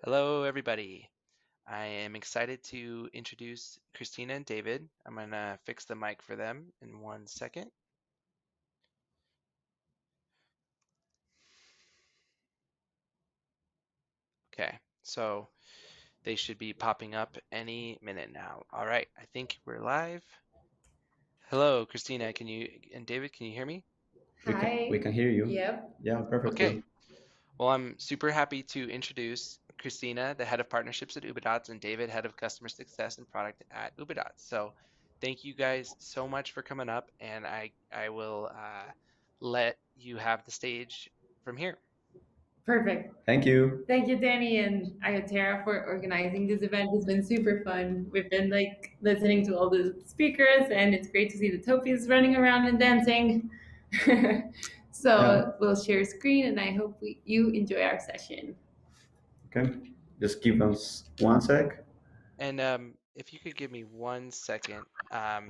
Hello, everybody. I am excited to introduce Christina and David. I'm going to fix the mic for them in 1 second. Okay, so they should be popping up any minute now. All right, I think we're live. Hello, Christina, and David, can you hear me? We can hear you. Yep. Yeah, Okay, perfectly. well, I'm super happy to introduce Christina, the head of partnerships at Ubidots, and David, head of customer success and product at Ubidots. So thank you guys so much for coming up, and I will let you have the stage from here. Perfect. Thank you. Thank you, Danny and Iotera, for organizing this event. It's been super fun. We've been listening to all the speakers, and it's great to see the Topies running around and dancing. Yeah. So we'll share screen, and I hope you enjoy our session. Okay. Just give us 1 sec. And if you could give me 1 second, uh,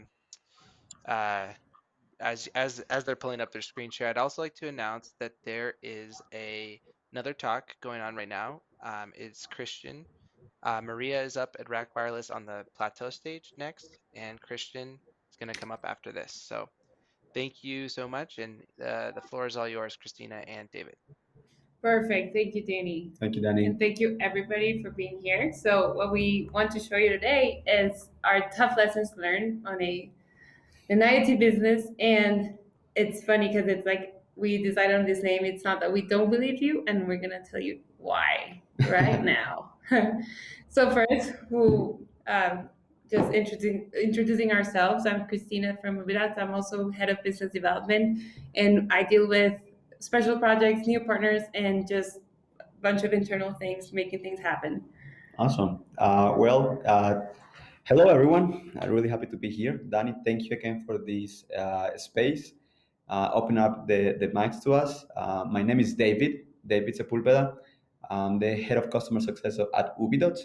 as they're pulling up their screen share, I'd also like to announce that there is another talk going on right now. It's Christian. Maria is up at Rack Wireless on the plateau stage next, and Christian is going to come up after this. So thank you so much, and the floor is all yours, Christina and David. Perfect. Thank you, Danny. Thank you, Danny. And thank you, everybody, for being here. So, what we want to show you today is our tough lessons learned on an IoT business. And it's funny because it's like we decided on this name. It's not that we don't believe you, and we're going to tell you why right now. So, first, just introducing ourselves. I'm Cristina from Ubidots. I'm also head of business development, and I deal with special projects, new partners, and just a bunch of internal things, making things happen. Awesome. Hello, everyone. I'm really happy to be here. Danny, thank you again for this space. Open up the mics to us. My name is David Sepulveda. I'm the head of customer success at Ubidots,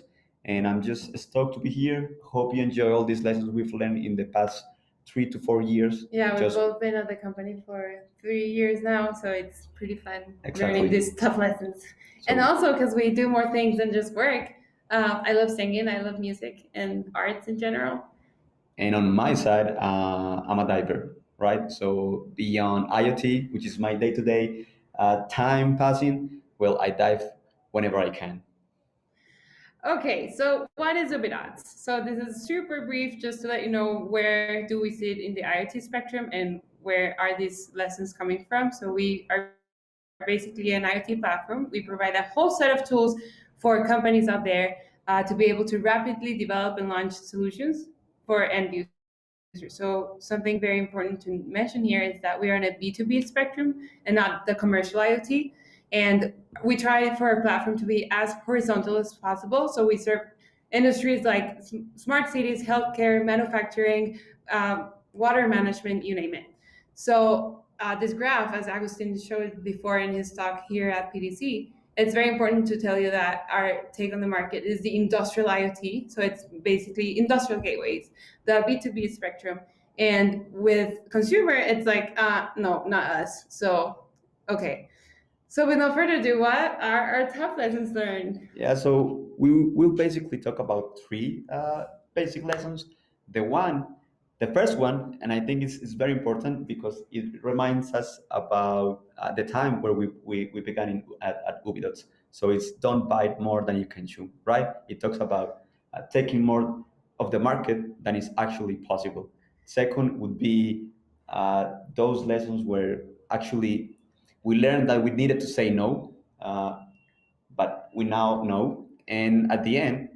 and I'm just stoked to be here. Hope you enjoy all these lessons we've learned in the past 3 to 4 years. Yeah, we've Just both been at the company for 3 years now, so it's pretty fun Exactly. learning these tough lessons. And So- also because we do more things than just work. I love singing, I love music and arts in general. And on my side, I'm a diver, right? So beyond IoT, which is my day-to-day time passing, well, I dive whenever I can. Okay, so what is Ubidots? So this is super brief, just to let you know where do we sit in the IoT spectrum and where are these lessons coming from. So we are basically an IoT platform. We provide a whole set of tools for companies out there to be able to rapidly develop and launch solutions for end users. So something very important to mention here is that we are on a B2B spectrum and not the commercial IoT. And we try for our platform to be as horizontal as possible. So we serve industries like smart cities, healthcare, manufacturing, water management, you name it. So this graph, as Agustin showed before in his talk here at PDC, it's very important to tell you that our take on the market is the industrial IoT. So it's basically industrial gateways, the B2B spectrum. And with consumer, it's like, no, not us. So, okay. So with no further ado, what are our top lessons learned? Yeah, so we will basically talk about three basic lessons. The first one, and I think it's very important because it reminds us about the time where we began at Ubidots. So it's don't bite more than you can chew, right? It talks about taking more of the market than is actually possible. Second would be those lessons where actually we learned that we needed to say no. But we now know. And at the end,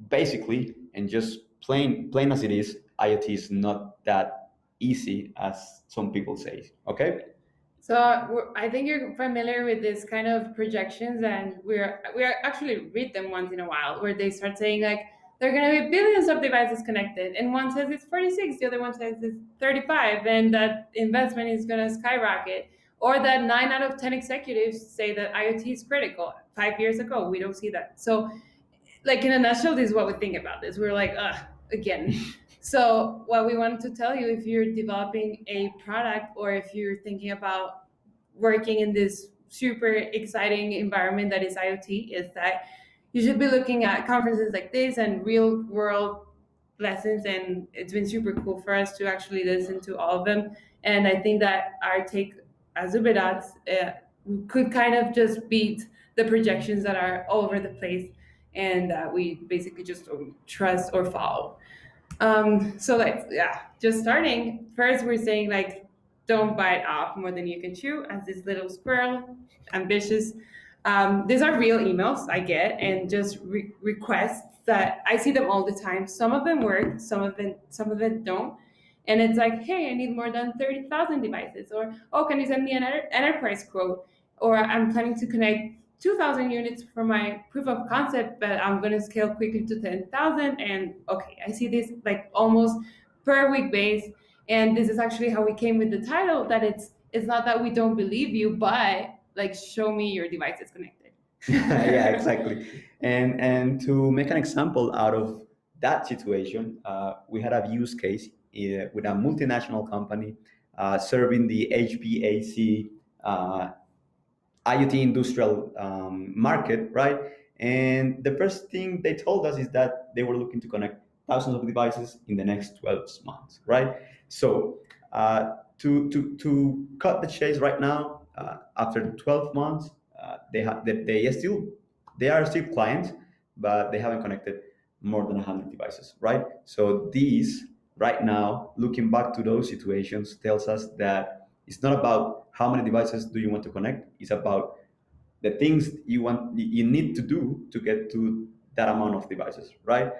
basically, and just plain as it is, IoT is not that easy as some people say. Okay. So I think you're familiar with this kind of projections, and we are actually read them once in a while, where they start saying like there are going to be billions of devices connected, and one says it's 46, the other one says it's 35, and that investment is going to skyrocket, or that 9 out of 10 executives say that IoT is critical. 5 years ago, we don't see that. So, like in a nutshell, this is what we think about this. We're like, again. So what we wanted to tell you, if you're developing a product or if you're thinking about working in this super exciting environment that is IoT, is that you should be looking at conferences like this and real world lessons. And it's been super cool for us to actually listen to all of them. And I think that our take as Ubidots could kind of just beat the projections that are all over the place, and that we basically just don't trust or follow. So like, yeah, just starting. First, we're saying like, don't bite off more than you can chew, as this little squirrel, ambitious. These are real emails I get, and just requests that I see them all the time. Some of them work, some of them don't. And it's like, hey, I need more than 30,000 devices, or oh, can you send me an enterprise quote? Or I'm planning to connect 2,000 units for my proof of concept, but I'm going to scale quickly to 10,000. And okay, I see this like almost per week base. And this is actually how we came with the title, that it's not that we don't believe you, but like, show me your devices connected. Yeah, exactly. And to make an example out of that situation, we had a use case with a multinational company serving the HVAC IoT industrial market, right? And the first thing they told us is that they were looking to connect thousands of devices in the next 12 months, right? So to cut the chase right now, after 12 months, they are still clients, but they haven't connected more than 100 devices, right? So these right now, looking back to those situations, tells us that it's not about how many devices do you want to connect. It's about the things you need to do to get to that amount of devices, right?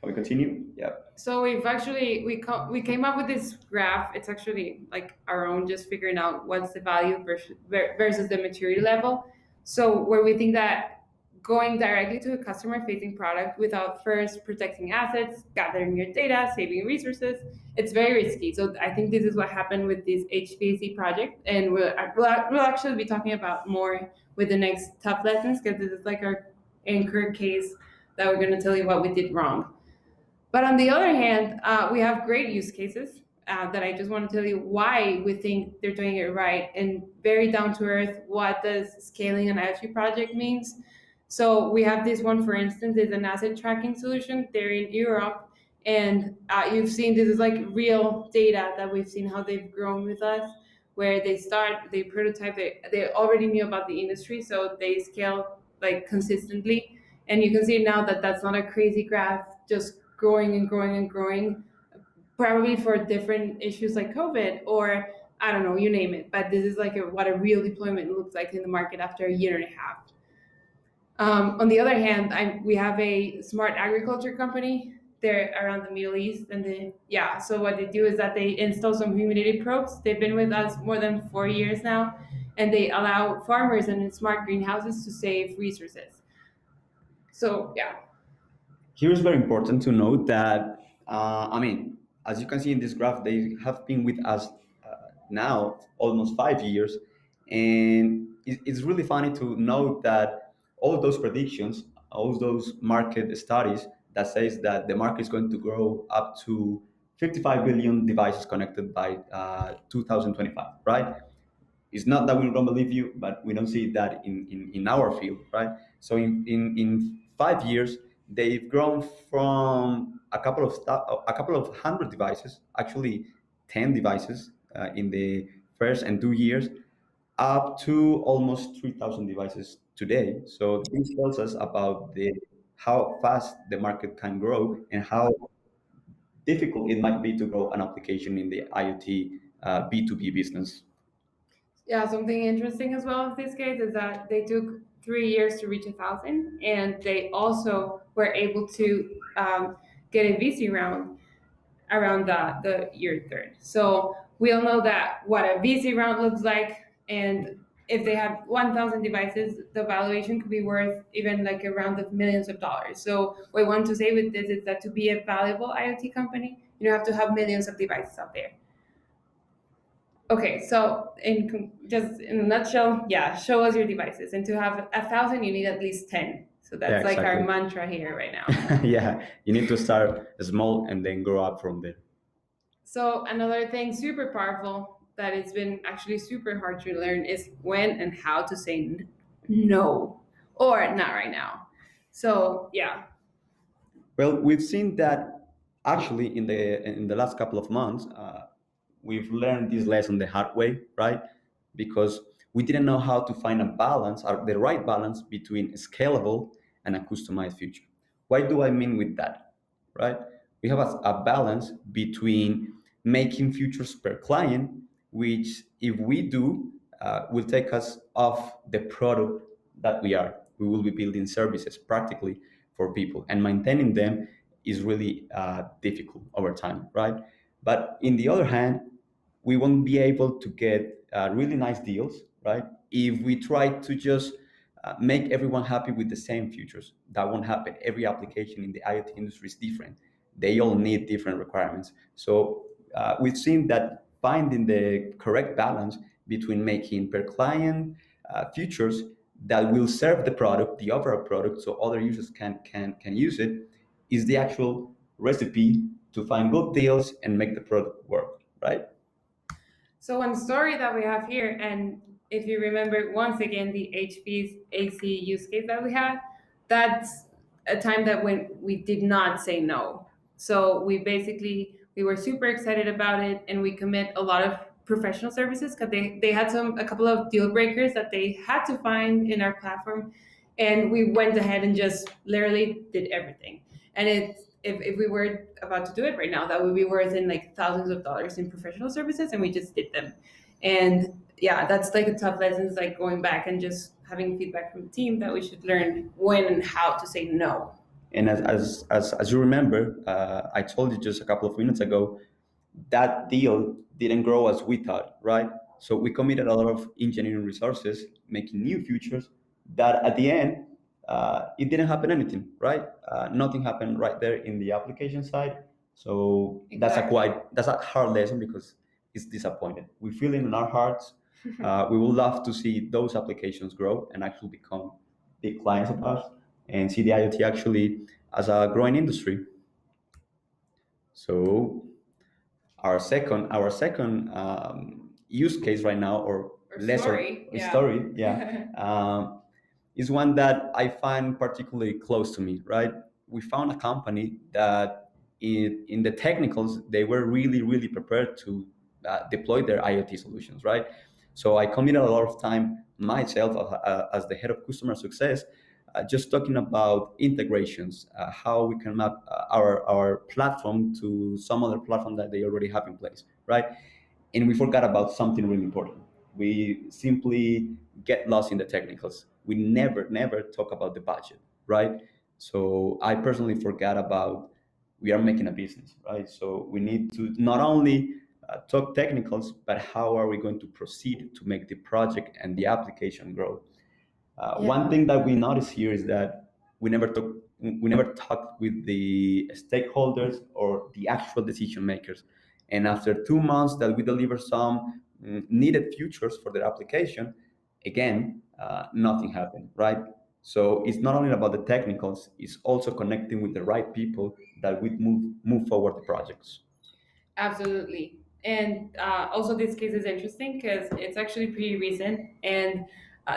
Can we continue? Yeah. So we've actually we came up with this graph. It's actually like our own, just figuring out what's the value versus the maturity level. So where we think that going directly to a customer facing product without first protecting assets, gathering your data, saving resources, it's very risky. So I think this is what happened with this HVAC project, and we'll actually be talking about more with the next tough lessons, because this is like our anchor case that we're going to tell you what we did wrong. But on the other hand, we have great use cases that I just want to tell you why we think they're doing it right, and very down to earth. What does scaling an IoT project means? So we have this one, for instance, is an asset tracking solution. They're in Europe, and you've seen this is like real data that we've seen how they've grown with us. Where they prototype, they already knew about the industry, so they scale like consistently. And you can see now that that's not a crazy graph, just growing and growing and growing, probably for different issues like COVID, or I don't know, you name it. But this is like what a real deployment looks like in the market after a year and a half. On the other hand, we have a smart agriculture company. They're around the Middle East, and yeah. So what they do is that they install some humidity probes. They've been with us more than 4 years now, and they allow farmers and smart greenhouses to save resources. So yeah. Here is very important to note that, as you can see in this graph, they have been with us now almost 5 years. And it's really funny to note that all those predictions, all those market studies that says that the market is going to grow up to 55 billion devices connected by 2025, right? It's not that we don't believe you, but we don't see that in our field, right? So in 5 years, they've grown from a couple of hundred devices, actually 10 devices in the first and 2 years, up to almost 3,000 devices today. So this tells us about the how fast the market can grow and how difficult it might be to grow an application in the IoT B2B business. Yeah, something interesting as well in this case is that they took 3 years to reach 1,000, and they also were able to get a VC round around the year third. So we all know that what a VC round looks like, and if they have 1,000 devices, the valuation could be worth even like a round of millions of dollars. So what I want to say with this is that to be a valuable IoT company, you have to have millions of devices out there. Okay, so just in a nutshell, yeah, show us your devices, and to have 1,000, you need at least 10. So Yeah, that's like our exactly. mantra here right now. Yeah, you need to start small and then grow up from there. So another thing super powerful that it's been actually super hard to learn is when and how to say no, or not right now. So yeah. Well, we've seen that actually in the last couple of months, we've learned this lesson the hard way, right? Because we didn't know how to find a balance, or the right balance between scalable and a customized future. What do I mean with that, right? We have a balance between making features per client, which if we do, will take us off the product that we are. We will be building services practically for people, and maintaining them is really difficult over time, right? But in the other hand, we won't be able to get really nice deals, right? If we try to just make everyone happy with the same features, that won't happen. Every application in the IoT industry is different. They all need different requirements. So we've seen that finding the correct balance between making per client features that will serve the product, the overall product, so other users can use it, is the actual recipe to find good deals and make the product work, right? So one story that we have here, and if you remember once again the HP's AC use case that we had, that's a time that when we did not say no. So we were super excited about it, and we commit a lot of professional services because they had a couple of deal breakers that they had to find in our platform, and we went ahead and just literally did everything. And if we were about to do it right now, that would be worth in like thousands of dollars in professional services, and we just did them. And yeah, that's like a tough lesson, is like going back and just having feedback from the team that we should learn when and how to say no. And as you remember, I told you just a couple of minutes ago, that deal didn't grow as we thought, right? So we committed a lot of engineering resources, making new features that at the end, it didn't happen anything, right? Nothing happened right there in the application side. So Exactly. that's a hard lesson because it's disappointed. We feel it in our hearts. We would love to see those applications grow and actually become big clients of ours and see the IoT actually as a growing industry. So our second use case right now, or Or lesser story, yeah. story, yeah, is one that I find particularly close to me. Right, we found a company that in the technicals they were really prepared to deploy their IoT solutions. Right, so I committed a lot of time myself as the head of customer success, just talking about integrations, how we can map our platform to some other platform that they already have in place, right? And we forgot about something really important. We simply get lost in the technicals. We never talk about the budget, right? So I personally forgot about we are making a business, right? So we need to not only talk technicals, but how are we going to proceed to make the project and the application grow? One Yeah. thing that we notice here is that we never talked with the stakeholders or the actual decision makers. And after 2 months that we deliver some needed features for their application, again, nothing happened, right? So it's not only about the technicals; it's also connecting with the right people that we move forward the projects. Absolutely. And also, this case is interesting because it's actually pretty recent, and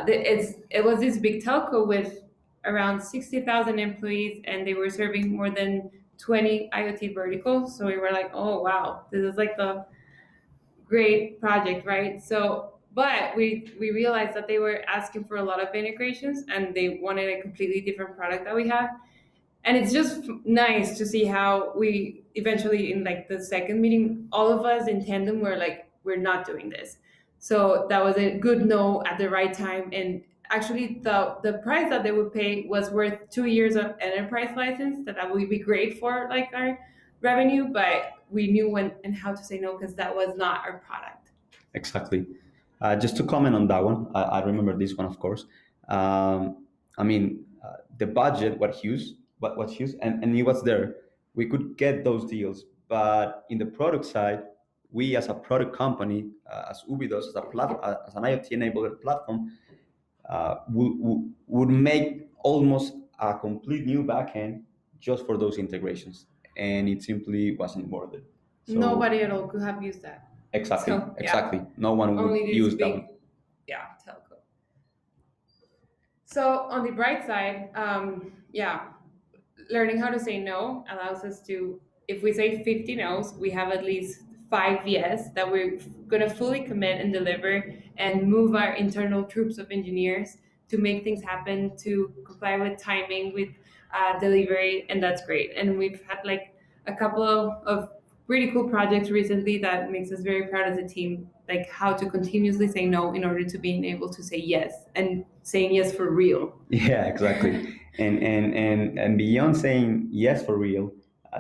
it was this big telco with around 60,000 employees, and they were serving more than 20 IoT verticals. So we were like, oh wow, this is like a great project, right? So, but we realized that they were asking for a lot of integrations, and they wanted a completely different product that we have. And it's just nice to see how we eventually, in like the second meeting, all of us in tandem were like, we're not doing this. So that was a good no at the right time. And actually, the price that they would pay was worth 2 years of enterprise license, that would be great for like our revenue, but we knew when and how to say no because that was not our product. Exactly. Just to comment on that one, I remember this one, of course. I mean, the budget was huge, and it was there. We could get those deals, but in the product side, we as a product company, as Ubidots, as an IoT-enabled platform, would make almost a complete new backend just for those integrations, and it simply wasn't worth it. So Nobody at all could have used that. exactly, So yeah, exactly. No one would only this use big, them. yeah, telco. So on the bright side, yeah, learning how to say no allows us to, if we say 50 no's, we have at least 5 yes that we're going to fully commit and deliver and move our internal troops of engineers to make things happen, to comply with timing, with delivery, and that's great. And we've had like a couple of really cool projects recently that makes us very proud as a team, like how to continuously say no in order to being able to say yes, and saying yes for real. Yeah, exactly. And beyond saying yes for real,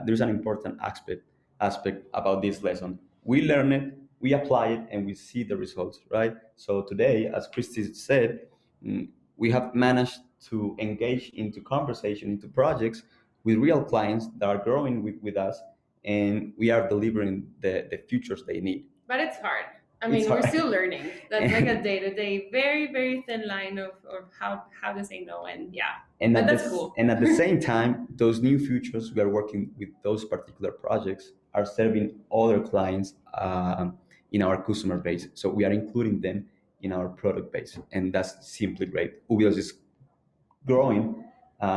there's an important aspect about this lesson. We learn it, we apply it, and we see the results, right? So today, as Christy said, we have managed to engage into conversation, into projects with real clients that are growing with us, and we are delivering the futures they need. But it's hard. I It's mean, we're hard. still learning. That's like a day to day, very, very thin line of how to say no. And yeah, and but at that's this cool. and at the same time, those new features we are working with, those particular projects are serving other clients in our customer base, so we are including them in our product base, and that's simply great. Ubios is growing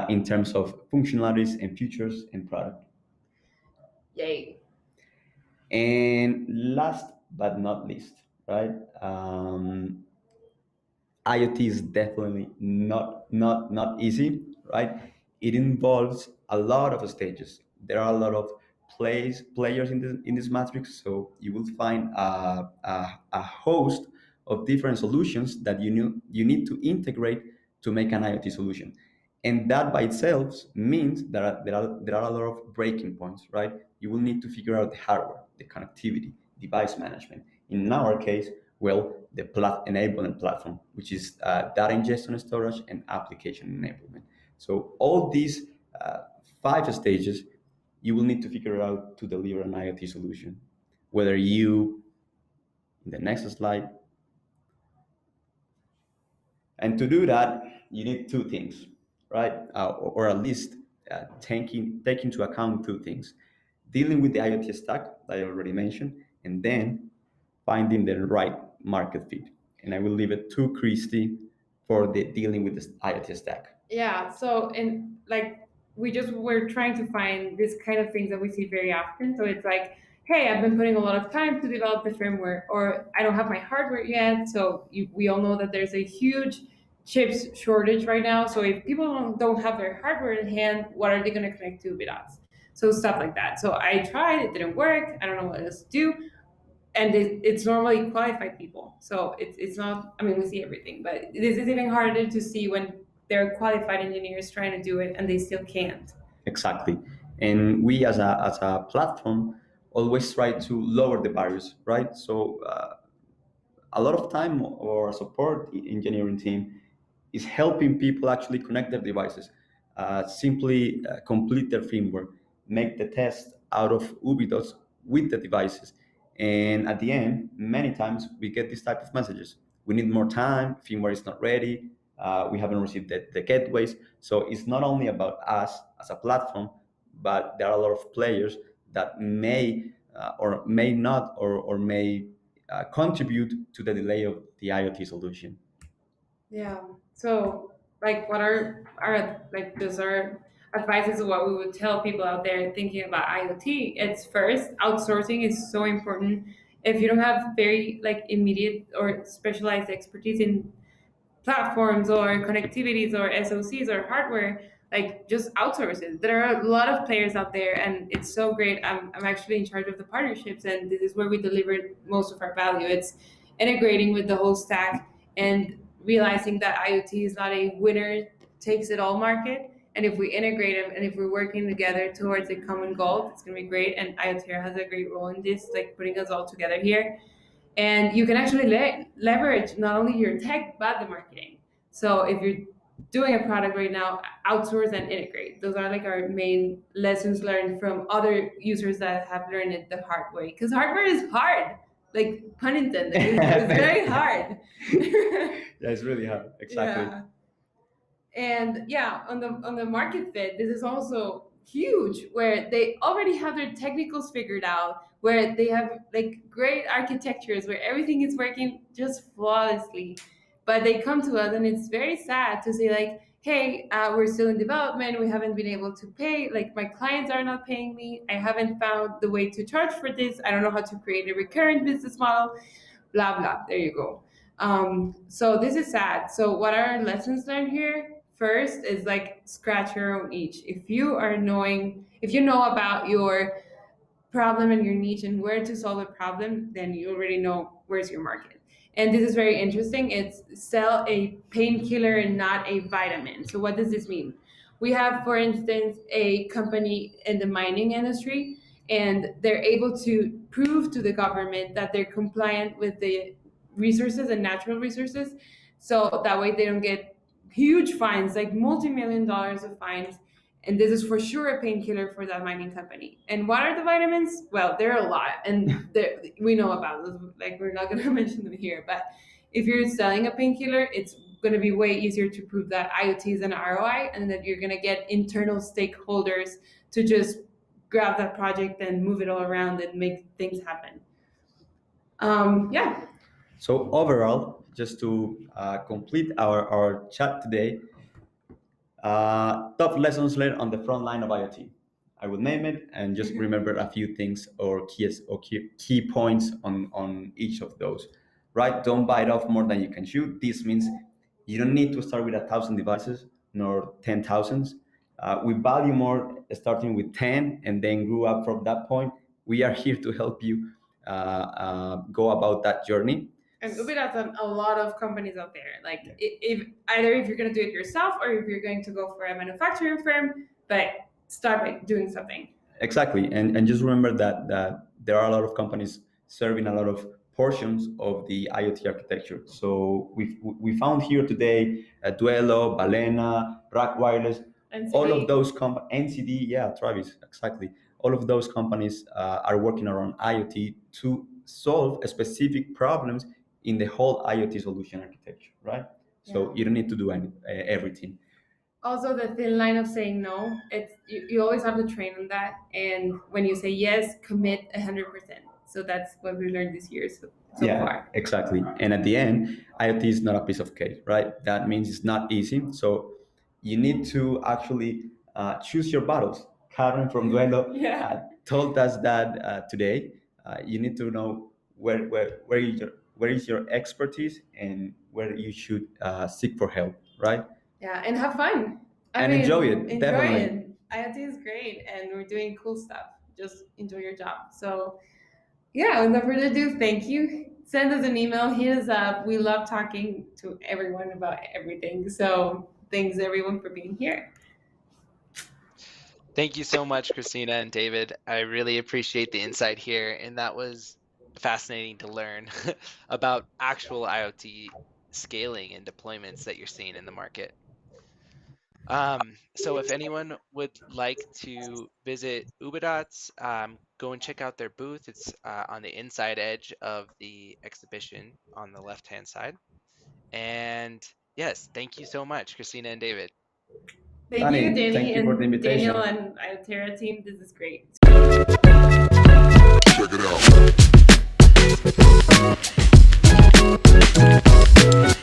in terms of functionalities and features and product. Yay. And last but not least, right, IoT is definitely not easy, right? It involves a lot of stages. There are a lot of players in this matrix, so you will find a host of different solutions that you need to integrate to make an IoT solution, and that by itself means there are a lot of breaking points, right? You will need to figure out the hardware, the connectivity, device management. In our case, well, the enablement platform, which is data ingestion and storage and application enablement. So all these uh, 5 stages, you will need to figure out to deliver an IoT solution. Whether you, in the next slide, and to do that, you need 2 things, right? Or at least take into account 2 things: dealing with the IoT stack that I already mentioned, and then finding the right market fit. And I will leave it to Christy for the dealing with the IoT stack. Yeah. So, and like, we're trying to find this kind of things that we see very often. So it's like, hey, I've been putting a lot of time to develop the firmware, or I don't have my hardware yet. So we all know that there's a huge chips shortage right now. So if people don't have their hardware in hand, what are they going to connect to Ubidots? So stuff like that. So I tried, it didn't work. I don't know what else to do. And it's normally qualified people, so it's not, I mean, we see everything, but this is even harder to see when they're qualified engineers trying to do it and they still can't. Exactly. And we as a platform always try to lower the barriers, right? So a lot of time our support engineering team is helping people actually connect their devices, simply complete their firmware, make the test out of Ubidots with the devices. And at the end, many times we get this type of messages. We need more time, firmware is not ready, we haven't received the gateways. So it's not only about us as a platform, but there are a lot of players that may or may not or may contribute to the delay of the IoT solution. Yeah. So, like, what are our like those are advices of what we would tell people out there thinking about IoT? It's first, outsourcing is so important. If you don't have very like immediate or specialized expertise in platforms or connectivities or SOCs or hardware, like just outsource it. There are a lot of players out there and it's so great. I'm actually in charge of the partnerships and this is where we deliver most of our value. It's integrating with the whole stack and realizing that IoT is not a winner takes it all market. And if we integrate them and if we're working together towards a common goal, it's gonna be great. And IoT has a great role in this, like putting us all together here, and you can actually leverage not only your tech but the marketing. So if you're doing a product right now, outsource and integrate. Those are like our main lessons learned from other users that have learned it the hard way, because hardware is hard, like pun intended, it's very hard. Yeah, it's really hard. Exactly. Yeah. And yeah, on the market fit, this is also huge, where they already have their technicals figured out, where they have like great architectures, where everything is working just flawlessly. But they come to us, and it's very sad to say, like, hey, we're still in development, we haven't been able to pay, like my clients are not paying me, I haven't found the way to charge for this, I don't know how to create a recurrent business model, blah blah. There you go. So this is sad. So what are our lessons learned here? First is like scratch your own itch. If you know about your problem and your niche and where to solve a problem, then you already know where's your market. And this is very interesting. It's sell a painkiller and not a vitamin. So what does this mean? We have, for instance, a company in the mining industry, and they're able to prove to the government that they're compliant with the resources and natural resources. So that way they don't get huge fines, like multi-million dollars of fines, and this is for sure a painkiller for that mining company. And what are the vitamins? Well, there are a lot, and we know about those. Like we're not going to mention them here, but if you're selling a painkiller, it's going to be way easier to prove that IoT is an ROI, and that you're going to get internal stakeholders to just grab that project and move it all around and make things happen. Yeah. So overall, just to complete our chat today, top lessons learned on the front line of IoT. I will name it and just remember a few things or key points on each of those. Right? Don't bite off more than you can chew. This means you don't need to start with 1,000 devices nor 10,000s. We value more starting with 10 and then grew up from that point. We are here to help you go about that journey. And Ubidots have a lot of companies out there. Like if either if you're going to do it yourself or if you're going to go for a manufacturing firm, but start by doing something. Exactly, and just remember that there are a lot of companies serving a lot of portions of the IoT architecture. So we found here today Duelo, Balena, Rack Wireless, NCD. all of those NCD, yeah, Travis, exactly. All of those companies are working around IoT to solve specific problems in the whole IoT solution architecture, right? So you don't need to do everything. Also, the thin line of saying no, it's you always have to train on that, and when you say yes, commit 100%. So that's what we learned this year so far. Exactly. And at the end, IoT is not a piece of cake, right? That means it's not easy. So you need to actually choose your battles. Karen from Duelo told us that today. You need to know where is your expertise and where you should seek for help, right? Yeah, and have fun. Enjoy it. Definitely. It. IoT is great, and we're doing cool stuff. Just enjoy your job. So, yeah, without further ado, thank you. Send us an email, hit us up. We love talking to everyone about everything. So, thanks everyone for being here. Thank you so much, Cristina and David. I really appreciate the insight here, and that was fascinating to learn about actual IoT scaling and deployments that you're seeing in the market. So if anyone would like to visit Ubidots, go and check out their booth. It's on the inside edge of the exhibition on the left-hand side. And yes, thank you so much, Cristina and David. Thank you, Danny, thank you for the invitation. Daniel and IoTerra team. This is great. Check it out.